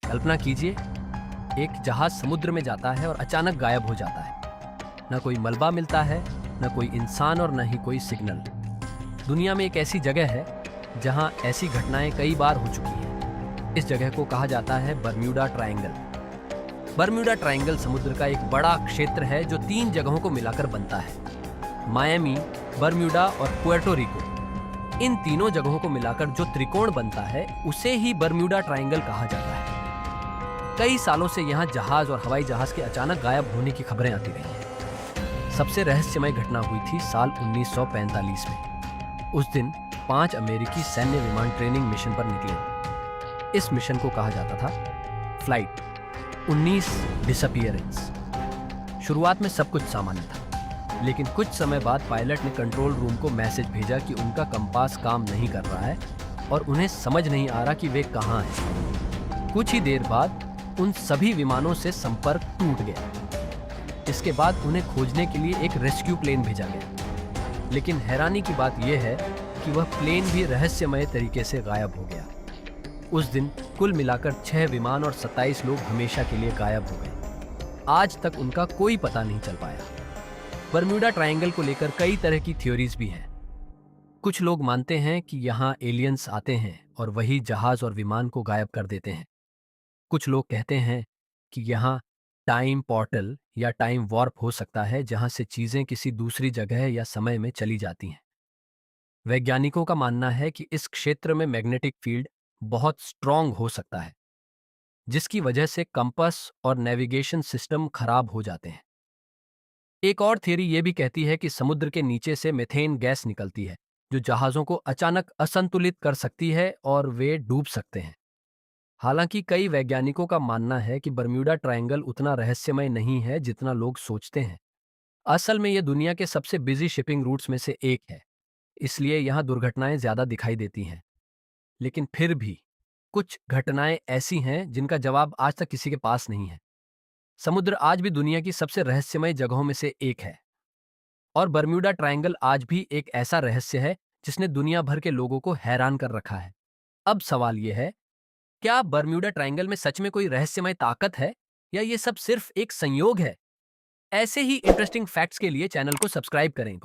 कल्पना कीजिए, एक जहाज समुद्र में जाता है और अचानक गायब हो जाता है। न कोई मलबा मिलता है, न कोई इंसान और न ही कोई सिग्नल। दुनिया में एक ऐसी जगह है जहां ऐसी घटनाएं कई बार हो चुकी हैं। इस जगह को कहा जाता है बर्म्यूडा ट्रायंगल। बर्म्यूडा ट्रायंगल समुद्र का एक बड़ा क्षेत्र है जो 3 जगहों को मिलाकर बनता है, मायामी, बर्म्यूडा और पुएर्टो रिको। इन तीनों जगहों को मिलाकर जो त्रिकोण बनता है उसे ही बर्म्यूडा ट्रायंगल कहा जाता है। कई सालों से यहाँ जहाज और हवाई जहाज के अचानक गायब होने की खबरें आती रही हैं। सबसे रहस्यमय घटना हुई थी साल 1945 में। उस दिन 5 अमेरिकी सैन्य विमान ट्रेनिंग मिशन पर निकले। इस मिशन को कहा जाता था फ्लाइट 19 डिसअपीयरेंस। शुरुआत में सब कुछ सामान्य था, लेकिन कुछ समय बाद पायलट ने कंट्रोल रूम को मैसेज भेजा कि उनका कंपास काम नहीं कर रहा है और उन्हें समझ नहीं आ रहा कि वे कहाँ हैं। कुछ ही देर बाद उन सभी विमानों से संपर्क टूट गया। इसके बाद उन्हें खोजने के लिए एक रेस्क्यू प्लेन भेजा गया, लेकिन हैरानी की बात यह है कि वह प्लेन भी रहस्यमय तरीके से गायब हो गया। उस दिन कुल मिलाकर 6 विमान और 27 लोग हमेशा के लिए गायब हो गए। आज तक उनका कोई पता नहीं चल पाया। बर्म्यूडा ट्रायंगल को लेकर कई तरह की थ्योरीज भी हैं। कुछ लोग मानते हैं कि यहाँ एलियंस आते हैं और वही जहाज और विमान को गायब कर देते हैं। कुछ लोग कहते हैं कि यहाँ टाइम पोर्टल या टाइम वॉर्प हो सकता है, जहां से चीजें किसी दूसरी जगह या समय में चली जाती हैं। वैज्ञानिकों का मानना है कि इस क्षेत्र में मैग्नेटिक फील्ड बहुत स्ट्रांग हो सकता है, जिसकी वजह से कंपास और नेविगेशन सिस्टम खराब हो जाते हैं। एक और थियरी यह भी कहती है कि समुद्र के नीचे से मीथेन गैस निकलती है, जो जहाजों को अचानक असंतुलित कर सकती है और वे डूब सकते हैं। हालांकि कई वैज्ञानिकों का मानना है कि बर्म्यूडा ट्रायंगल उतना रहस्यमय नहीं है जितना लोग सोचते हैं। असल में यह दुनिया के सबसे बिजी शिपिंग रूट्स में से एक है, इसलिए यहाँ दुर्घटनाएं ज्यादा दिखाई देती हैं। लेकिन फिर भी कुछ घटनाएं ऐसी हैं जिनका जवाब आज तक किसी के पास नहीं है। समुद्र आज भी दुनिया की सबसे रहस्यमय जगहों में से एक है, और बर्म्यूडा ट्रायंगल आज भी एक ऐसा रहस्य है जिसने दुनिया भर के लोगों को हैरान कर रखा है। अब सवाल यह है, क्या बर्म्यूडा ट्रायंगल में सच में कोई रहस्यमय ताकत है, या ये सब सिर्फ एक संयोग है? ऐसे ही इंटरेस्टिंग फैक्ट्स के लिए चैनल को सब्सक्राइब करें।